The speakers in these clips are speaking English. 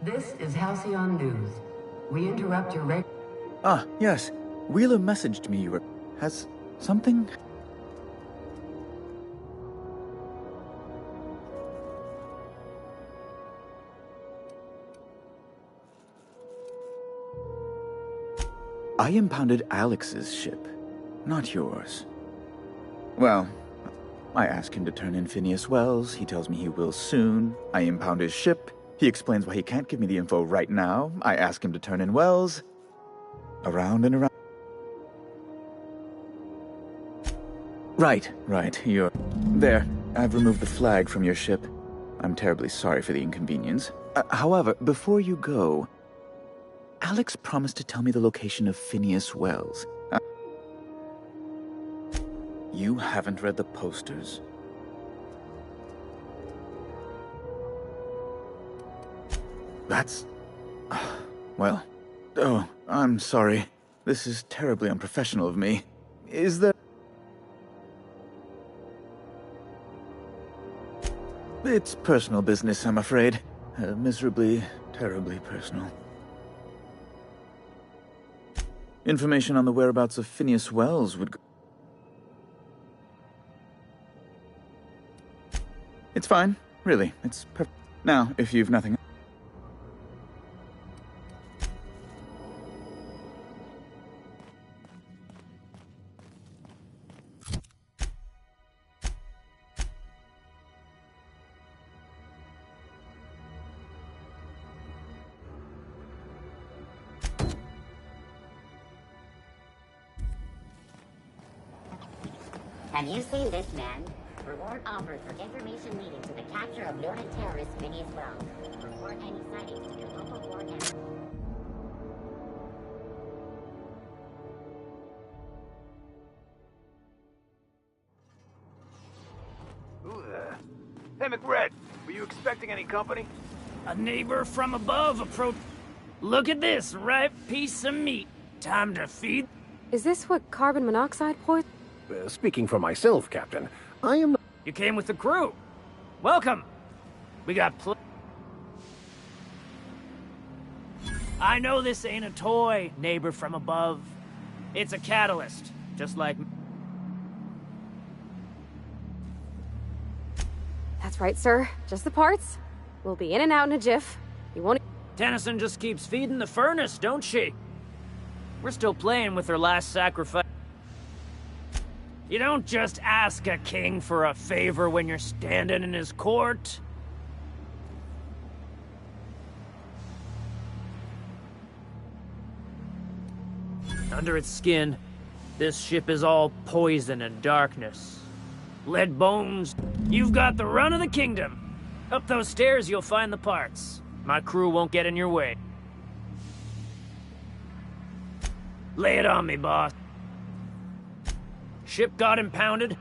This is Halcyon News. We interrupt your Ah, yes. Wheeler messaged me you were... Has something... I impounded Alex's ship, not yours. Well, I ask him to turn in Phineas Wells. He tells me he will soon. I impound his ship. He explains why he can't give me the info right now. I ask him to turn in Wells. Around and around. Right. You're... There. I've removed the flag from your ship. I'm terribly sorry for the inconvenience. However, before you go... Alex promised to tell me the location of Phineas Wells. You haven't read the posters? That's... Well... Oh, I'm sorry. This is terribly unprofessional of me. Is there... It's personal business, I'm afraid. Miserably, terribly personal. Information on the whereabouts of Phineas Wells would... It's fine, really. It's perfect. Now, if you've nothing... Have you seen this man? Reward offered for information leading to the capture of noted terrorist Phineas Wells. Report any sightings to your local ward and... Who the... Hey, McRed, were you expecting any company? A neighbor from above approached. Look at this ripe piece of meat. Time to feed. Is this what carbon monoxide poison? Speaking for myself, Captain, I am... You came with the crew. Welcome. We got I know this ain't a toy, neighbor from above. It's a catalyst, just like... That's right, sir. Just the parts. We'll be in and out in a jiff. You won't... Tennyson just keeps feeding the furnace, don't she? We're still playing with her last sacrifice. You don't just ask a king for a favor when you're standing in his court. Under its skin, this ship is all poison and darkness. Lead bones, you've got the run of the kingdom. Up those stairs, you'll find the parts. My crew won't get in your way. Lay it on me, boss. Ship got impounded.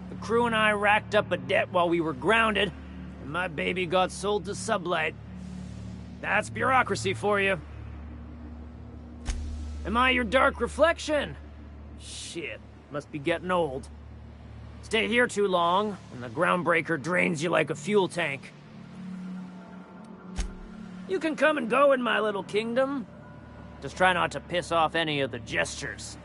The crew and I racked up a debt while we were grounded, and my baby got sold to Sublight. That's bureaucracy for you. Am I your dark reflection? Shit, must be getting old. Stay here too long, and the groundbreaker drains you like a fuel tank. You can come and go in my little kingdom. Just try not to piss off any of the gestures.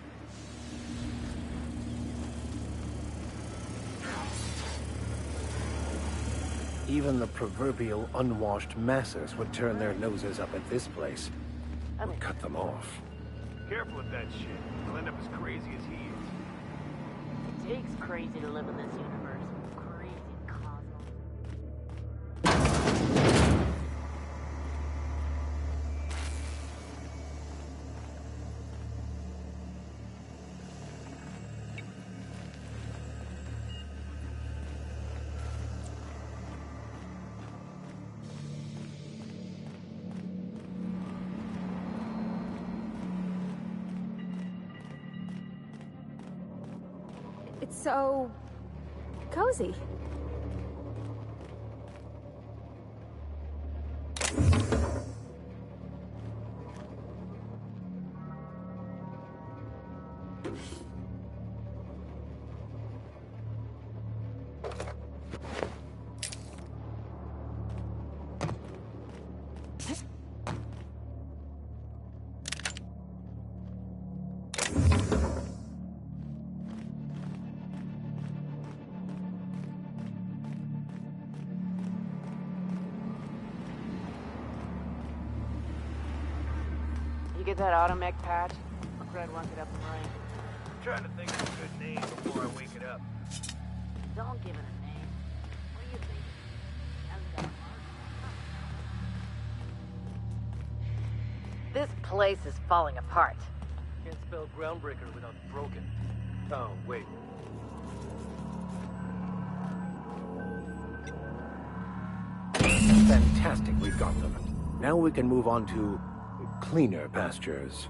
Even the proverbial unwashed masses would turn their noses up at this place. I would cut them off. Careful with that shit. You'll end up as crazy as he is. It takes crazy to live in this universe. Crazy cosmos. It's so... cozy. You get that automech patch? Fred wants it up and running. I'm trying to think of a good name before I wake it up. Don't give it a name. What do you think? Hasn't got a mark? This place is falling apart. Can't spell groundbreaker without broken. Oh, wait. Fantastic, we've got them. Now we can move on to cleaner pastures.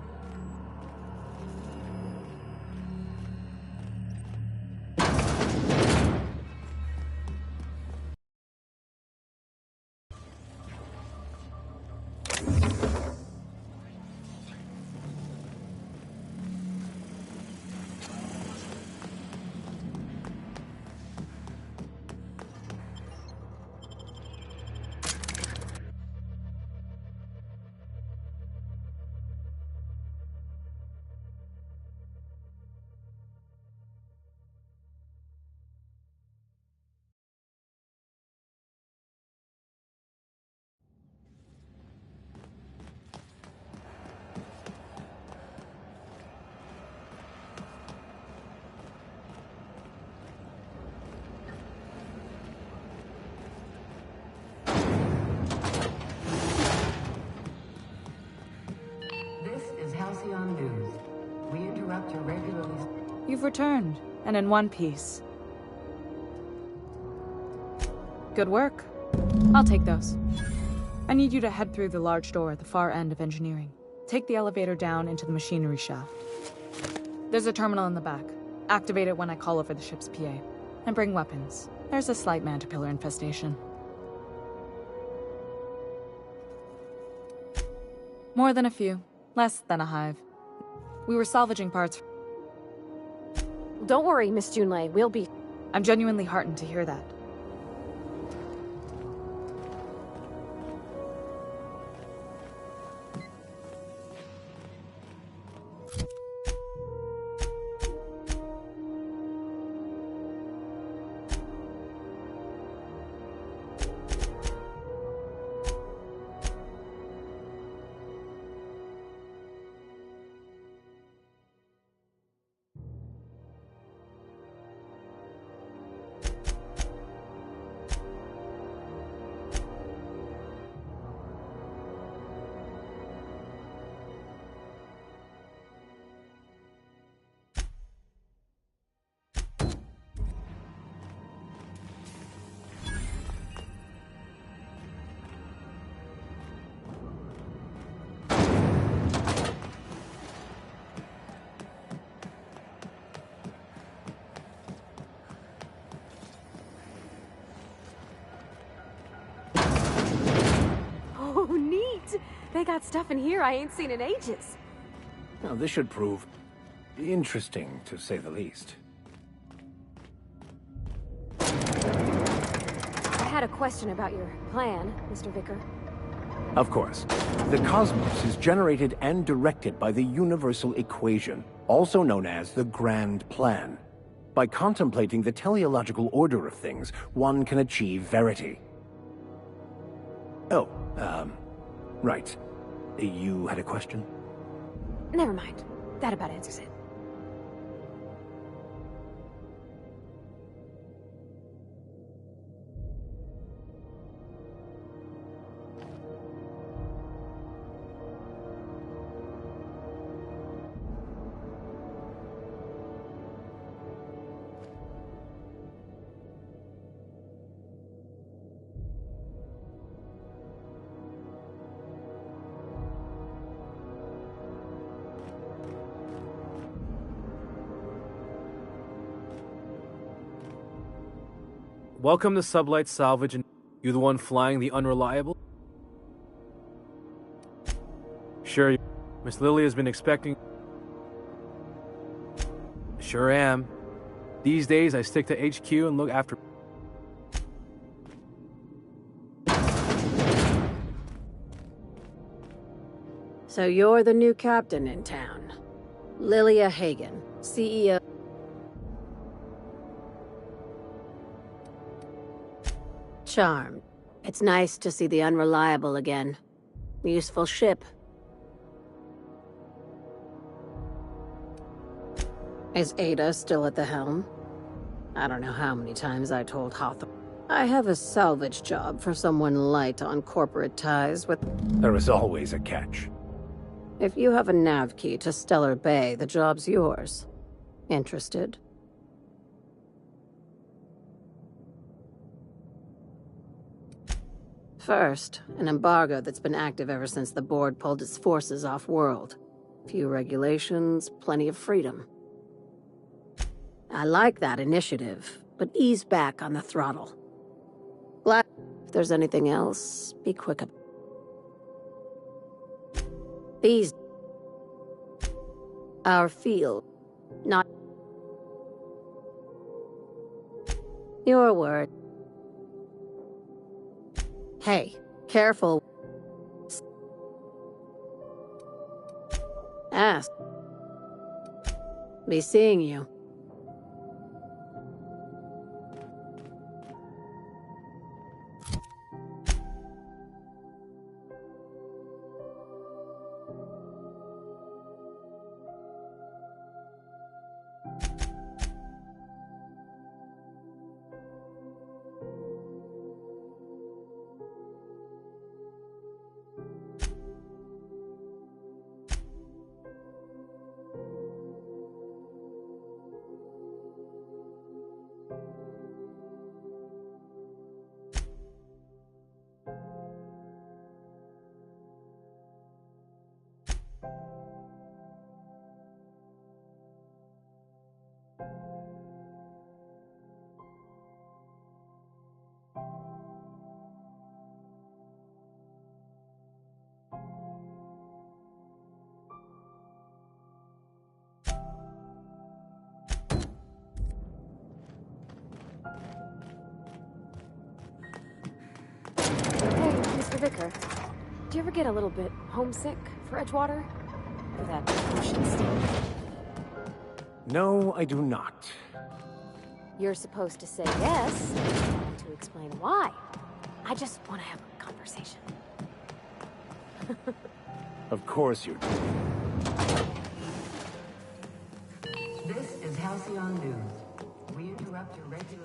This is Halcyon News. We interrupt your regularly... You've returned, and in one piece. Good work. I'll take those. I need you to head through the large door at the far end of engineering. Take the elevator down into the machinery shaft. There's a terminal in the back. Activate it when I call over the ship's PA. And bring weapons. There's a slight mantipillar infestation. More than a few. Less than a hive. We were salvaging parts. Don't worry, Miss Junlei. We'll be... I'm genuinely heartened to hear that. Oh, neat! They got stuff in here I ain't seen in ages. Now, this should prove interesting, to say the least. I had a question about your plan, Mr. Vicker. Of course. The cosmos is generated and directed by the universal equation, also known as the Grand Plan. By contemplating the teleological order of things, one can achieve verity. Oh, right. You had a question? Never mind. That about answers it. Welcome to Sublight Salvage, and you the one flying the Unreliable? Sure, Miss Lily has been expecting... Sure am. These days, I stick to HQ and look after... So you're the new captain in town. Lilia Hagen, CEO. Charmed. It's nice to see the Unreliable again. Useful ship. Is Ada still at the helm? I don't know how many times I told Hawthorne. I have a salvage job for someone light on corporate ties with... There is always a catch. If you have a nav key to Stellar Bay, the job's yours. Interested? First, an embargo that's been active ever since the board pulled its forces off-world. Few regulations, plenty of freedom. I like that initiative, but ease back on the throttle. Glad. If there's anything else, be quick about. These... Our field. Not... Your word. Hey, careful. Ask. Be seeing you. Mr. Vicar, do you ever get a little bit homesick for Edgewater? For that ocean steam? No, I do not. You're supposed to say yes, and to explain why. I just want to have a conversation. Of course you do. This is Halcyon News. We interrupt your regular...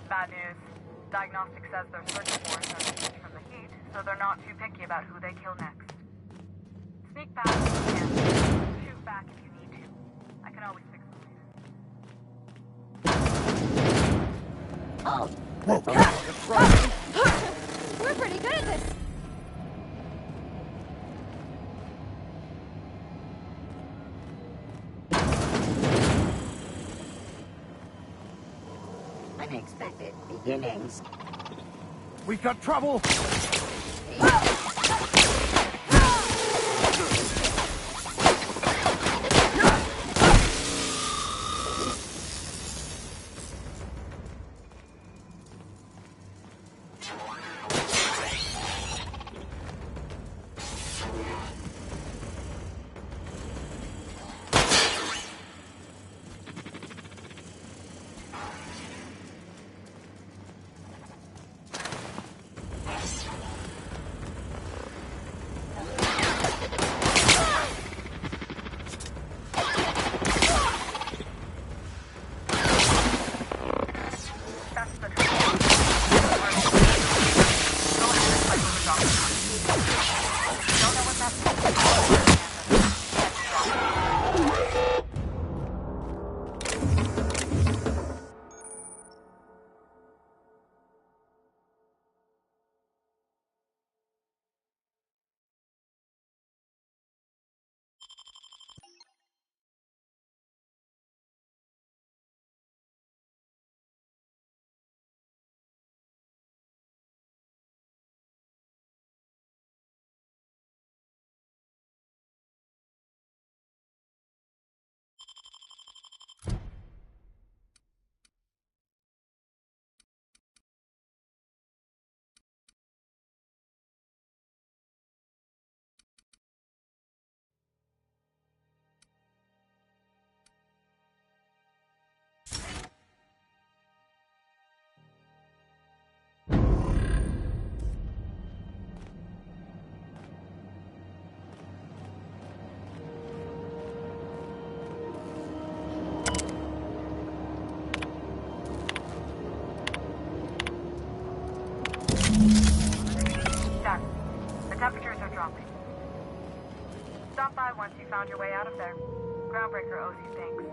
Bad news. Diagnostic says their circuit boards are heated from the heat, so they're not too picky about who they kill next. Sneak past if you can. Shoot back if you need to. I can always fix them later. Oh! Whoa. We're pretty good at this. Unexpected beginnings. We've got trouble! Copy. Stop by once you found your way out of there. Groundbreaker owes you thanks.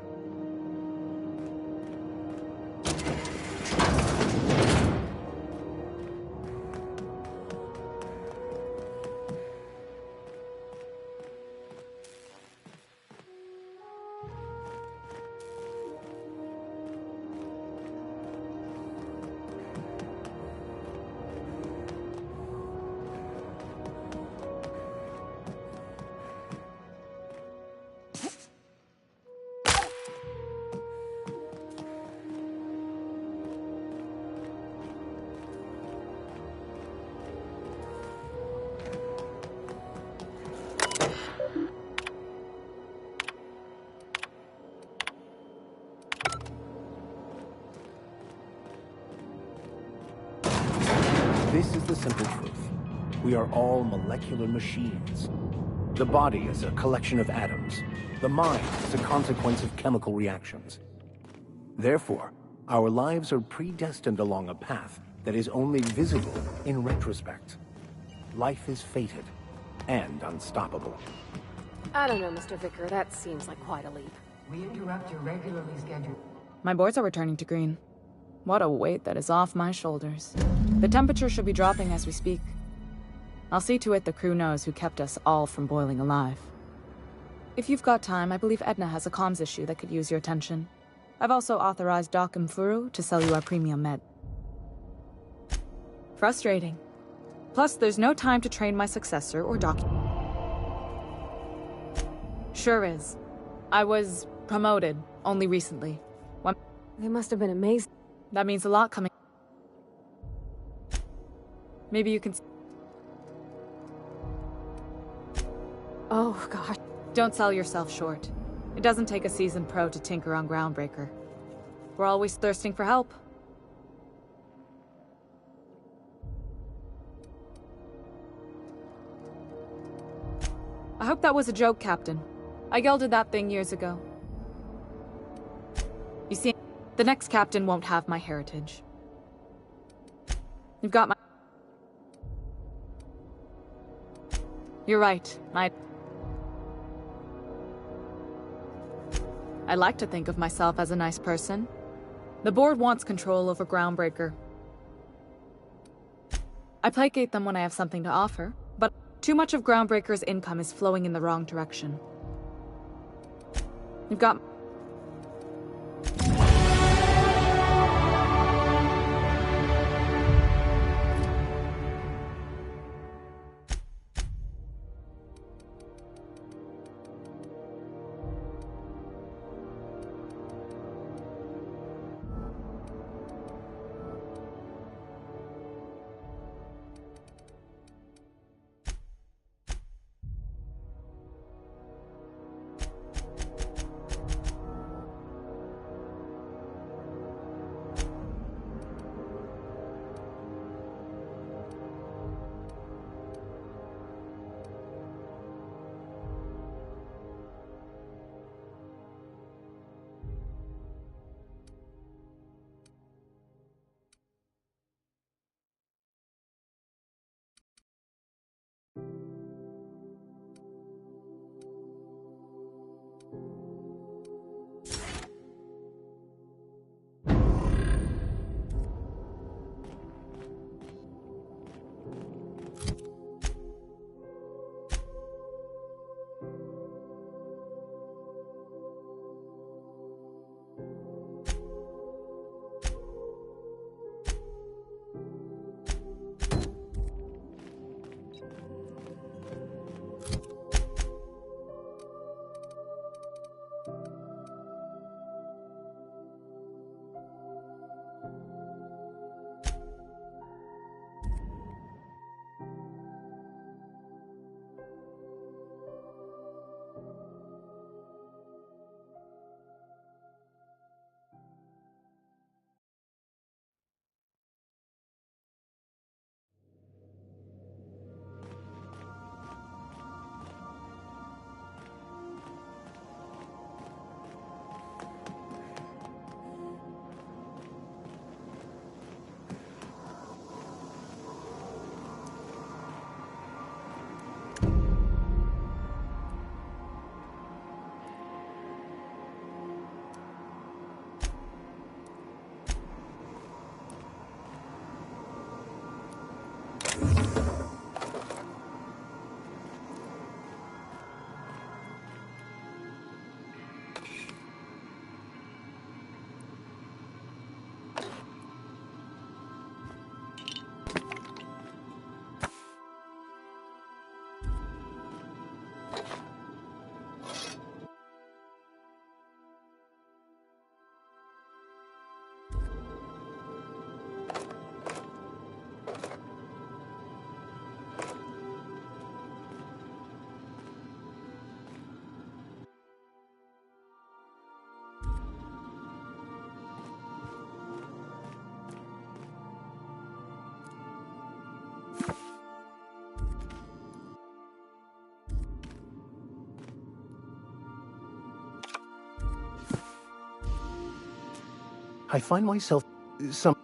This is the simple truth. We are all molecular machines. The body is a collection of atoms. The mind is a consequence of chemical reactions. Therefore, our lives are predestined along a path that is only visible in retrospect. Life is fated and unstoppable. I don't know, Mr. Vicker. That seems like quite a leap. We interrupt your regularly scheduled... My boards are returning to green. What a weight that is off my shoulders. The temperature should be dropping as we speak. I'll see to it the crew knows who kept us all from boiling alive. If you've got time, I believe Edna has a comms issue that could use your attention. I've also authorized Doc and Furu to sell you our premium med. Frustrating. Plus, there's no time to train my successor or document. Sure is. I was promoted only recently. They must have been amazing. That means a lot coming. Maybe you can... Oh, gosh. Don't sell yourself short. It doesn't take a seasoned pro to tinker on Groundbreaker. We're always thirsting for help. I hope that was a joke, Captain. I gelded that thing years ago. You see, the next captain won't have my heritage. You've got my... You're right. I like to think of myself as a nice person. The board wants control over Groundbreaker. I placate them when I have something to offer, but too much of Groundbreaker's income is flowing in the wrong direction. You've got... I find myself some...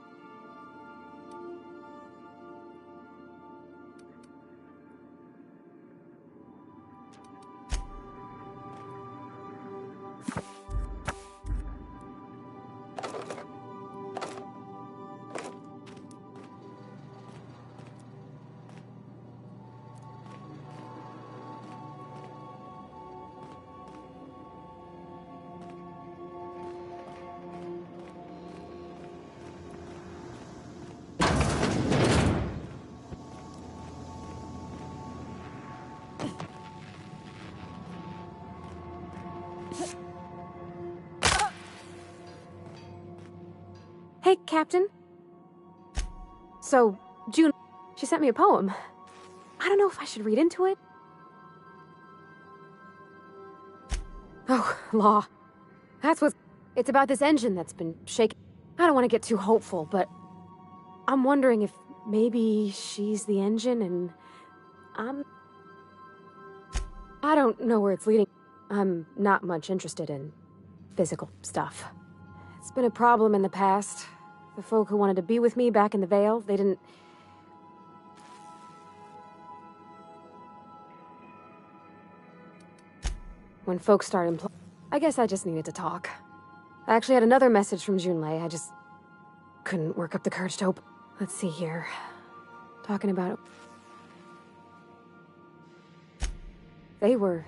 Hey, Captain. So, June, she sent me a poem. I don't know if I should read into it. Oh, Law. That's what... It's about this engine that's been shaking. I don't want to get too hopeful, but... I'm wondering if maybe she's the engine and... I don't know where it's leading. I'm not much interested in physical stuff. It's been a problem in the past. The folk who wanted to be with me back in the Vale, they didn't... When folks started I guess I just needed to talk. I actually had another message from Junlei. I just couldn't work up the courage to open. Let's see here. Talking about it. They were...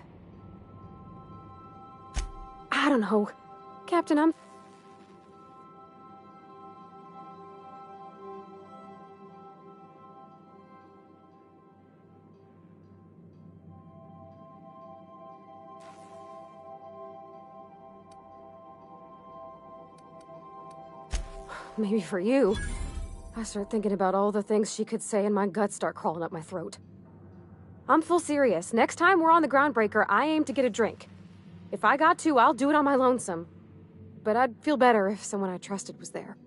I don't know. Captain, I'm... Maybe for you. I start thinking about all the things she could say and my guts start crawling up my throat. I'm full serious. Next time we're on the Groundbreaker, I aim to get a drink. If I got to, I'll do it on my lonesome. But I'd feel better if someone I trusted was there.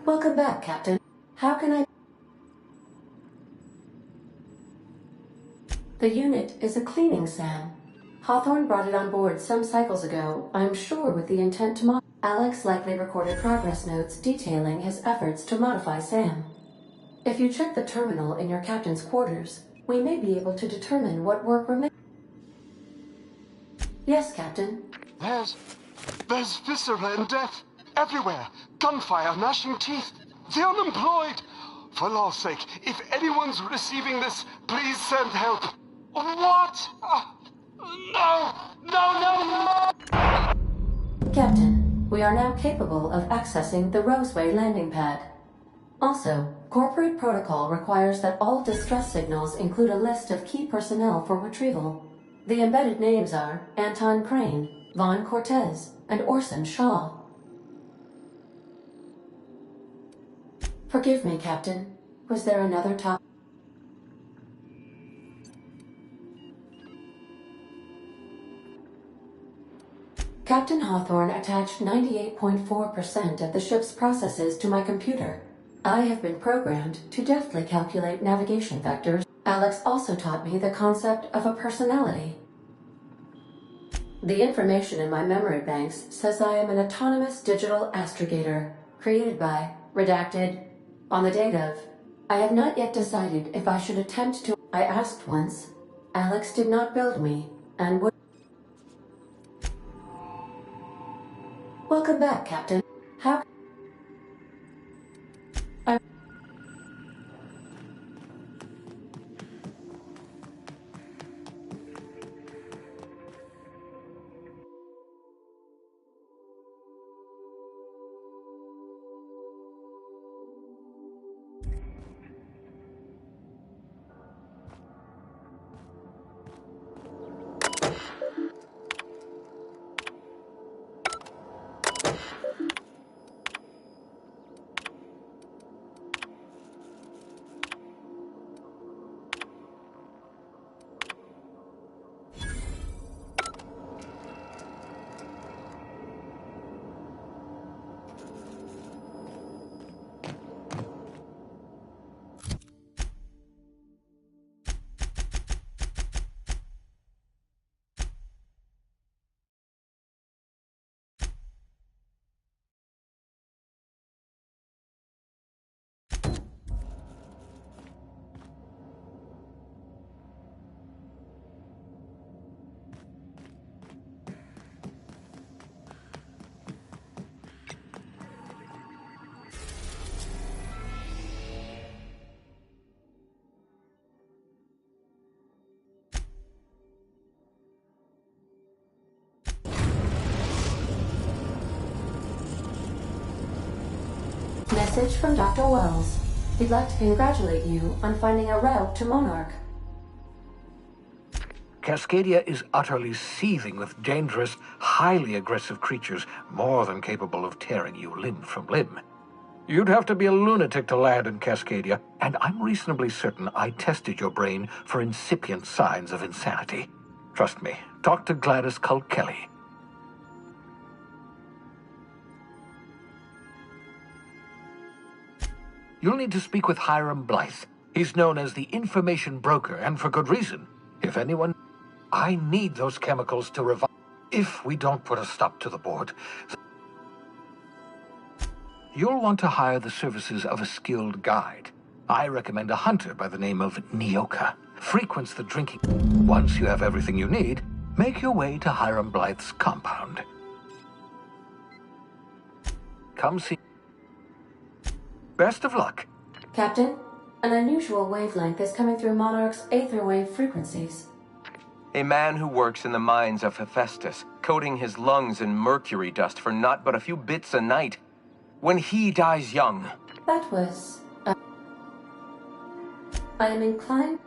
Welcome back, Captain. How can I... The unit is a cleaning SAM. Hawthorne brought it on board some cycles ago, I'm sure with the intent to mod... Alex likely recorded progress notes detailing his efforts to modify SAM. If you check the terminal in your captain's quarters, we may be able to determine what work remains. Yes, Captain. There's viscera and death everywhere. Gunfire, gnashing teeth. The unemployed. For law's sake, if anyone's receiving this, please send help. What? No! No, no, no! Captain, we are now capable of accessing the Roseway landing pad. Also, corporate protocol requires that all distress signals include a list of key personnel for retrieval. The embedded names are Anton Crane, Vaughn Cortez, and Orson Shaw. Forgive me, Captain. Was there another top? Captain Hawthorne attached 98.4% of the ship's processes to my computer. I have been programmed to deftly calculate navigation vectors. Alex also taught me the concept of a personality. The information in my memory banks says I am an autonomous digital astrogator, created by, redacted, on the date of. I have not yet decided if I should attempt to. I asked once. Alex did not build me, and would. Welcome back, Captain. How? Message from Dr. Wells. He'd like to congratulate you on finding a route to Monarch. Cascadia is utterly seething with dangerous, highly aggressive creatures, more than capable of tearing you limb from limb. You'd have to be a lunatic to land in Cascadia, and I'm reasonably certain I tested your brain for incipient signs of insanity. Trust me, talk to Gladys Culkelly. You'll need to speak with Hiram Blythe. He's known as the information broker, and for good reason. If anyone... I need those chemicals to revive... If we don't put a stop to the board... You'll want to hire the services of a skilled guide. I recommend a hunter by the name of Nyoka. Frequents the drinking... Once you have everything you need, make your way to Hiram Blythe's compound. Come see... Best of luck. Captain, an unusual wavelength is coming through Monarch's aether wave frequencies. A man who works in the mines of Hephaestus, coating his lungs in mercury dust for not but a few bits a night. When he dies young... That was... I am inclined...